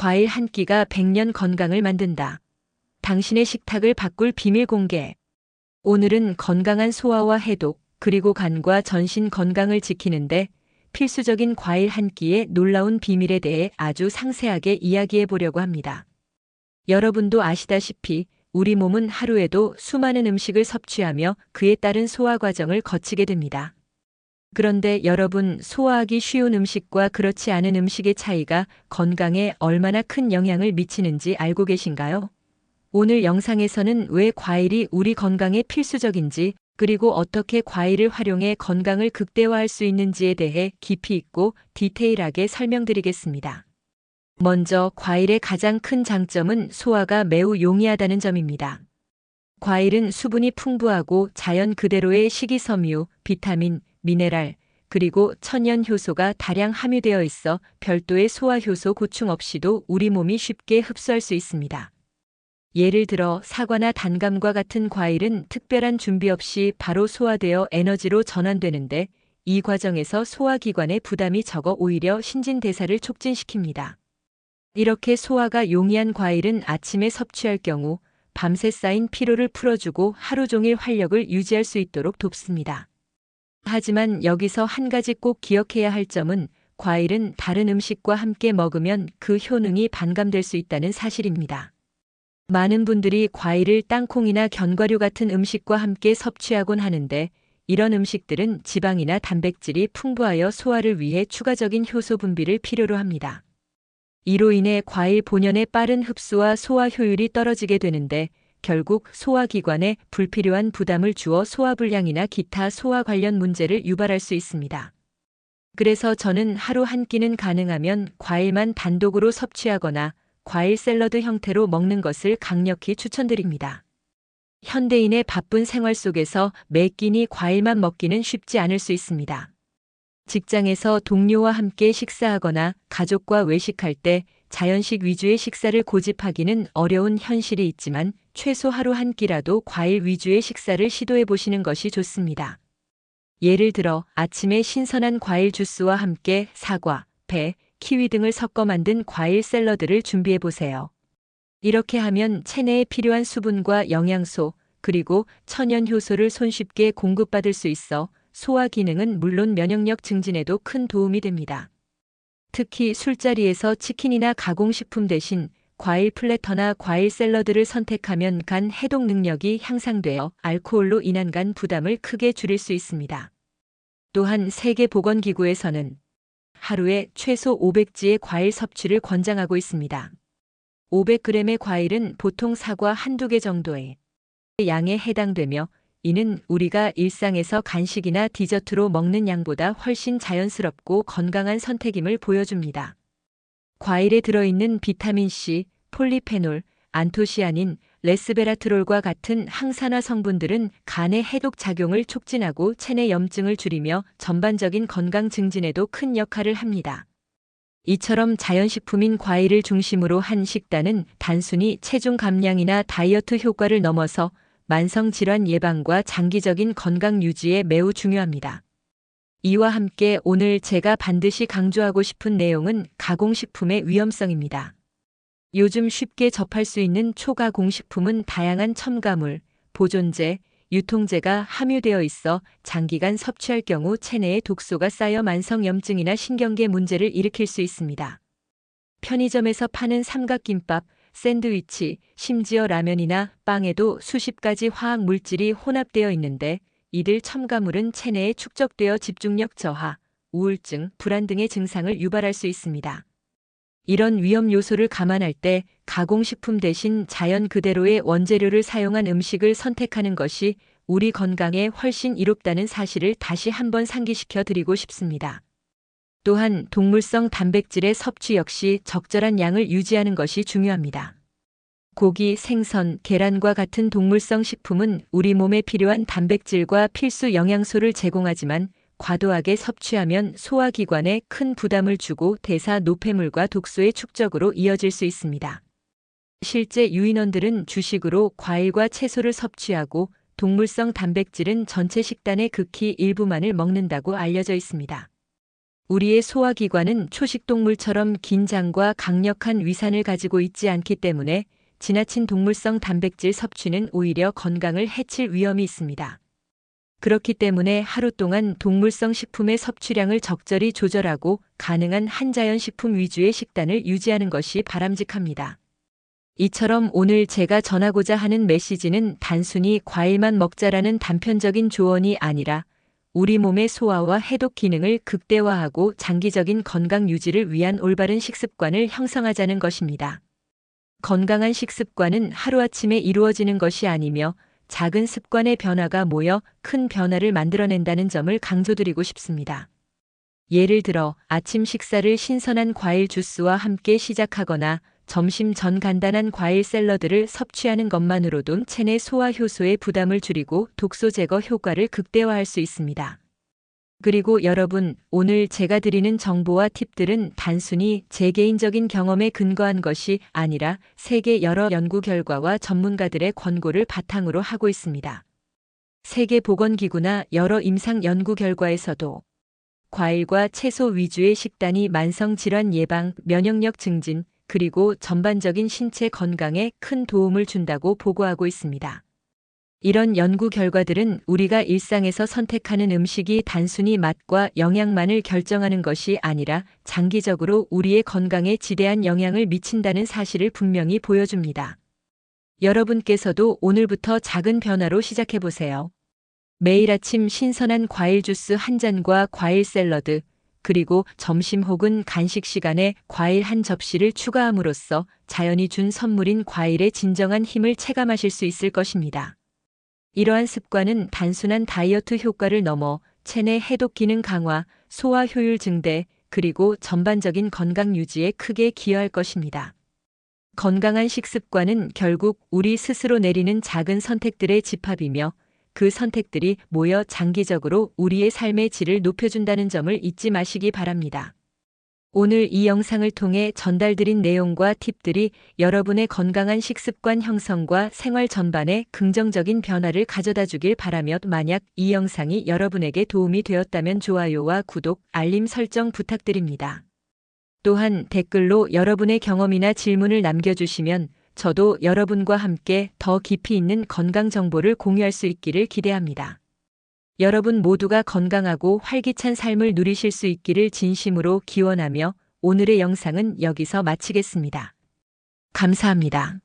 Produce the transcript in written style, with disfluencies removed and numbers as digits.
과일 한 끼가 100년 건강을 만든다. 당신의 식탁을 바꿀 비밀 공개. 오늘은 건강한 소화와 해독, 그리고 간과 전신 건강을 지키는데 필수적인 과일 한 끼의 놀라운 비밀에 대해 아주 상세하게 이야기해 보려고 합니다. 여러분도 아시다시피 우리 몸은 하루에도 수많은 음식을 섭취하며 그에 따른 소화 과정을 거치게 됩니다. 그런데 여러분, 소화하기 쉬운 음식과 그렇지 않은 음식의 차이가 건강에 얼마나 큰 영향을 미치는지 알고 계신가요? 오늘 영상에서는 왜 과일이 우리 건강에 필수적인지, 그리고 어떻게 과일을 활용해 건강을 극대화할 수 있는지에 대해 깊이 있고 디테일하게 설명드리겠습니다. 먼저 과일의 가장 큰 장점은 소화가 매우 용이하다는 점입니다. 과일은 수분이 풍부하고 자연 그대로의 식이섬유, 비타민, 미네랄, 그리고 천연 효소가 다량 함유되어 있어 별도의 소화 효소 고충 없이도 우리 몸이 쉽게 흡수할 수 있습니다. 예를 들어 사과나 단감과 같은 과일은 특별한 준비 없이 바로 소화되어 에너지로 전환되는데, 이 과정에서 소화기관의 부담이 적어 오히려 신진대사를 촉진시킵니다. 이렇게 소화가 용이한 과일은 아침에 섭취할 경우 밤새 쌓인 피로를 풀어주고 하루 종일 활력을 유지할 수 있도록 돕습니다. 하지만 여기서 한 가지 꼭 기억해야 할 점은, 과일은 다른 음식과 함께 먹으면 그 효능이 반감될 수 있다는 사실입니다. 많은 분들이 과일을 땅콩이나 견과류 같은 음식과 함께 섭취하곤 하는데, 이런 음식들은 지방이나 단백질이 풍부하여 소화를 위해 추가적인 효소 분비를 필요로 합니다. 이로 인해 과일 본연의 빠른 흡수와 소화 효율이 떨어지게 되는데, 결국 소화기관에 불필요한 부담을 주어 소화불량이나 기타 소화 관련 문제를 유발할 수 있습니다. 그래서 저는 하루 한 끼는 가능하면 과일만 단독으로 섭취하거나 과일 샐러드 형태로 먹는 것을 강력히 추천드립니다. 현대인의 바쁜 생활 속에서 매 끼니 과일만 먹기는 쉽지 않을 수 있습니다. 직장에서 동료와 함께 식사하거나 가족과 외식할 때 자연식 위주의 식사를 고집하기는 어려운 현실이 있지만, 최소 하루 한 끼라도 과일 위주의 식사를 시도해 보시는 것이 좋습니다. 예를 들어 아침에 신선한 과일 주스와 함께 사과, 배, 키위 등을 섞어 만든 과일 샐러드를 준비해 보세요. 이렇게 하면 체내에 필요한 수분과 영양소, 그리고 천연 효소를 손쉽게 공급받을 수 있어 소화 기능은 물론 면역력 증진에도 큰 도움이 됩니다. 특히 술자리에서 치킨이나 가공식품 대신 과일 플래터나 과일 샐러드를 선택하면 간 해독 능력이 향상되어 알코올로 인한 간 부담을 크게 줄일 수 있습니다. 또한 세계보건기구에서는 하루에 최소 500지의 과일 섭취를 권장하고 있습니다. 500g의 과일은 보통 사과 한두 개 정도의 양에 해당되며, 이는 우리가 일상에서 간식이나 디저트로 먹는 양보다 훨씬 자연스럽고 건강한 선택임을 보여줍니다. 과일에 들어있는 비타민C, 폴리페놀, 안토시아닌, 레스베라트롤과 같은 항산화 성분들은 간의 해독 작용을 촉진하고 체내 염증을 줄이며 전반적인 건강 증진에도 큰 역할을 합니다. 이처럼 자연식품인 과일을 중심으로 한 식단은 단순히 체중 감량이나 다이어트 효과를 넘어서 만성질환 예방과 장기적인 건강 유지에 매우 중요합니다. 이와 함께 오늘 제가 반드시 강조하고 싶은 내용은 가공식품의 위험성입니다. 요즘 쉽게 접할 수 있는 초가공식품은 다양한 첨가물, 보존제, 유통제가 함유되어 있어 장기간 섭취할 경우 체내에 독소가 쌓여 만성염증이나 신경계 문제를 일으킬 수 있습니다. 편의점에서 파는 삼각김밥, 샌드위치, 심지어 라면이나 빵에도 수십 가지 화학 물질이 혼합되어 있는데, 이들 첨가물은 체내에 축적되어 집중력 저하, 우울증, 불안 등의 증상을 유발할 수 있습니다. 이런 위험 요소를 감안할 때 가공식품 대신 자연 그대로의 원재료를 사용한 음식을 선택하는 것이 우리 건강에 훨씬 이롭다는 사실을 다시 한번 상기시켜 드리고 싶습니다. 또한 동물성 단백질의 섭취 역시 적절한 양을 유지하는 것이 중요합니다. 고기, 생선, 계란과 같은 동물성 식품은 우리 몸에 필요한 단백질과 필수 영양소를 제공하지만, 과도하게 섭취하면 소화기관에 큰 부담을 주고 대사 노폐물과 독소의 축적으로 이어질 수 있습니다. 실제 유인원들은 주식으로 과일과 채소를 섭취하고 동물성 단백질은 전체 식단의 극히 일부만을 먹는다고 알려져 있습니다. 우리의 소화기관은 초식동물처럼 긴장과 강력한 위산을 가지고 있지 않기 때문에 지나친 동물성 단백질 섭취는 오히려 건강을 해칠 위험이 있습니다. 그렇기 때문에 하루 동안 동물성 식품의 섭취량을 적절히 조절하고 가능한 한자연식품 위주의 식단을 유지하는 것이 바람직합니다. 이처럼 오늘 제가 전하고자 하는 메시지는 단순히 과일만 먹자라는 단편적인 조언이 아니라 우리 몸의 소화와 해독 기능을 극대화하고 장기적인 건강 유지를 위한 올바른 식습관을 형성하자는 것입니다. 건강한 식습관은 하루아침에 이루어지는 것이 아니며 작은 습관의 변화가 모여 큰 변화를 만들어낸다는 점을 강조드리고 싶습니다. 예를 들어 아침 식사를 신선한 과일 주스와 함께 시작하거나 점심 전 간단한 과일 샐러드를 섭취하는 것만으로도 체내 소화 효소의 부담을 줄이고 독소 제거 효과를 극대화할 수 있습니다. 그리고 여러분, 오늘 제가 드리는 정보와 팁들은 단순히 제 개인적인 경험에 근거한 것이 아니라 세계 여러 연구 결과와 전문가들의 권고를 바탕으로 하고 있습니다. 세계보건기구나 여러 임상 연구 결과에서도 과일과 채소 위주의 식단이 만성질환 예방, 면역력 증진, 그리고 전반적인 신체 건강에 큰 도움을 준다고 보고하고 있습니다. 이런 연구 결과들은 우리가 일상에서 선택하는 음식이 단순히 맛과 영양만을 결정하는 것이 아니라 장기적으로 우리의 건강에 지대한 영향을 미친다는 사실을 분명히 보여줍니다. 여러분께서도 오늘부터 작은 변화로 시작해보세요. 매일 아침 신선한 과일 주스 한 잔과 과일 샐러드, 그리고 점심 혹은 간식 시간에 과일 한 접시를 추가함으로써 자연이 준 선물인 과일의 진정한 힘을 체감하실 수 있을 것입니다. 이러한 습관은 단순한 다이어트 효과를 넘어 체내 해독 기능 강화, 소화 효율 증대, 그리고 전반적인 건강 유지에 크게 기여할 것입니다. 건강한 식습관은 결국 우리 스스로 내리는 작은 선택들의 집합이며 그 선택들이 모여 장기적으로 우리의 삶의 질을 높여준다는 점을 잊지 마시기 바랍니다. 오늘 이 영상을 통해 전달드린 내용과 팁들이 여러분의 건강한 식습관 형성과 생활 전반에 긍정적인 변화를 가져다 주길 바라며 만약 이 영상이 여러분에게 도움이 되었다면 좋아요와 구독, 알림 설정 부탁드립니다. 또한 댓글로 여러분의 경험이나 질문을 남겨주시면 저도 여러분과 함께 더 깊이 있는 건강 정보를 공유할 수 있기를 기대합니다. 여러분 모두가 건강하고 활기찬 삶을 누리실 수 있기를 진심으로 기원하며 오늘의 영상은 여기서 마치겠습니다. 감사합니다.